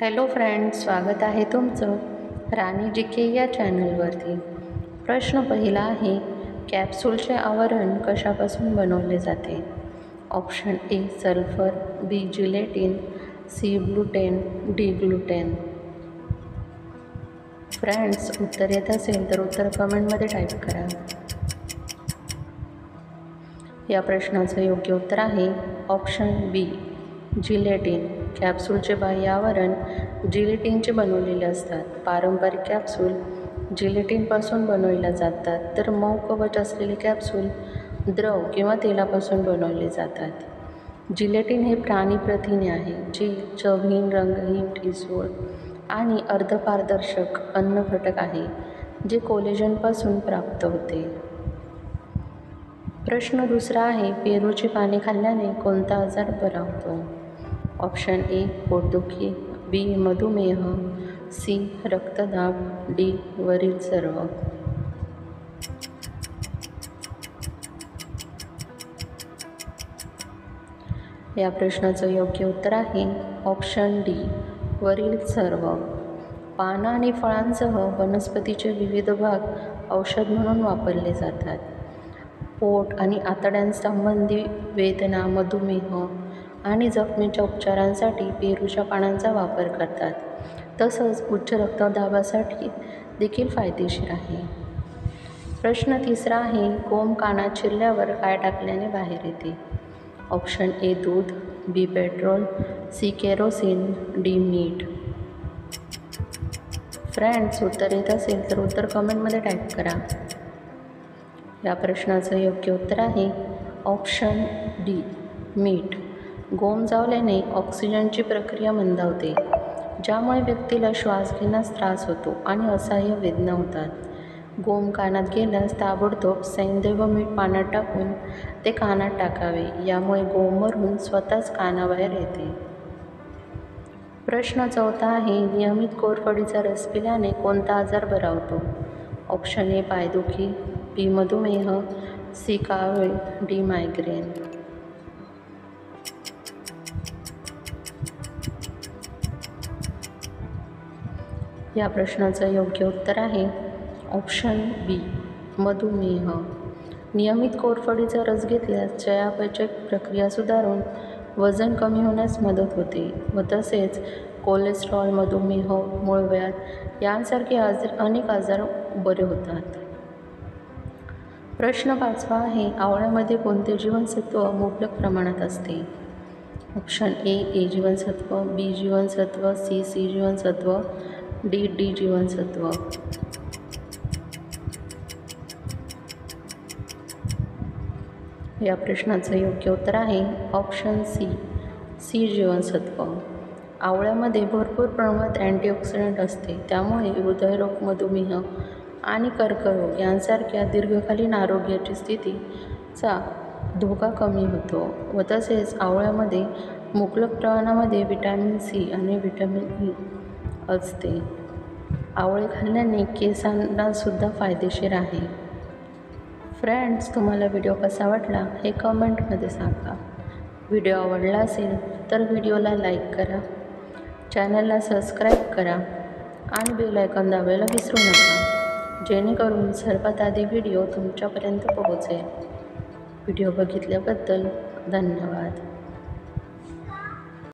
Hello friends, स्वागत आहे तुमचं राणी जी के या चॅनलवरती। प्रश्न पहिला आहे, कॅप्सूलचे आवरण कशापासून बनवले जाते? Option A sulphur, B gelatin, C gluten, D gluten. Friends, उत्तर येत असेल तर उत्तर कमेंटमध्ये टाईप करा। या प्रश्नाचं योग्य उत्तर आहे ऑप्शन बी जिलेटिन। कॅप्सूलचे बाह्य आवरण जिलेटिनचे बनवलेले असतात। पारंपरिक कॅप्सूल जिलेटिनपासून बनवल्या जातात, तर मऊ कवच असलेले कॅप्सूल द्रव किंवा तेलापासून बनवले जातात। जिलेटिन हे प्राणी प्रथिने आहे जे चवहीन, रंगहीन, ठिसूळ आणि अर्धपारदर्शक अन्न घटक आहे जे कोलेजनपासून प्राप्त होते। प्रश्न दुसरा आहे, पेरूची पाने खाल्ल्याने कोणता आजार बरा होतो? ऑप्शन ए पोटदुखी, बी मधुमेह, सी रक्तदाब, डी वरील सर्व। या प्रश्नाचं योग्य उत्तर आहे ऑप्शन डी वरील सर्व। पानं आणि फळांसह वनस्पतीचे विविध भाग औषध म्हणून वापरले जातात। पोट आणि आतड्यांसंबंधी वेदना, मधुमेह आणि जखमेच्या उपचारांसाठी पेरूच्या पानांचा वापर करतात। तसंच उच्च रक्तदाबासाठी देखील फायदेशीर आहे। प्रश्न तिसरा आहे, कोंब कानात शिरल्यावर काय टाकल्याने बाहेर येते? ऑप्शन ए दूध, बी पेट्रोल, सी केरोसिन, डी मीठ। फ्रेंड्स, उत्तर येत असेल तर उत्तर कमेंटमध्ये टाईप करा। या प्रश्नाचं योग्य उत्तर आहे ऑप्शन डी मीठ। गोम चावल्याने ऑक्सिजनची प्रक्रिया मंदावते, ज्यामुळे व्यक्तीला श्वास घेण्यास त्रास होतो आणि असह्य वेदना होतात। गोम कानात गेल्यास ताबडतोब सैंधव मीठ पाण्यात टाकून ते कानात टाकावे, यामुळे गोम मरून स्वतःच कानाबाहेर येते। प्रश्न चौथा आहे, नियमित कोरफडीचा रस पिल्याने कोणता आजार बरा होतो? ऑप्शन ए पायदुखी, बी मधुमेह, सी कावीळ, डी मायग्रेन। या प्रश्नाचं योग्य उत्तर आहे ऑप्शन बी मधुमेह। नियमित कोरफडीचा रस घेतल्यास चयापचय प्रक्रिया सुधारून वजन कमी होण्यास मदत होते व तसेच कोलेस्ट्रॉल, मधुमेह, मूळव्याध यांसारखे अनेक आजार बरे होतात। प्रश्न पाचवा आहे, आवळ्यामध्ये कोणते जीवनसत्व मुबलक प्रमाणात असते? ऑप्शन ए जीवनसत्व, बी जीवनसत्व, सी जीवनसत्व, डी जीवनसत्व। या प्रश्नाचं योग्य उत्तर आहे ऑप्शन सी जीवनसत्व। आवळ्यामध्ये भरपूर प्रमाणात अँटीऑक्सिडंट असते, त्यामुळे हृदयरोग, मधुमेह आणि कर्करोग यांसारख्या दीर्घकालीन आरोग्याची स्थितीचा धोका कमी होतो व तसेच आवळ्यामध्ये मुबलक प्रमाणामध्ये व्हिटॅमिन सी आणि व्हिटॅमिन ई असते। आवळे खाल्ल्याने केसांना सुद्धा फायदेशीर आहे। फ्रेंड्स, तुम्हाला व्हिडिओ कसा वाटला हे कमेंटमध्ये सांगा। व्हिडिओ आवडला असेल तर व्हिडिओला लाईक करा, चॅनलला सबस्क्राईब करा आणि बेल आयकॉन दाबायला विसरू नका, जेणेकरून सर्वात आधी व्हिडिओ तुमच्यापर्यंत पोहोचेल। व्हिडिओ बघितल्याबद्दल धन्यवाद।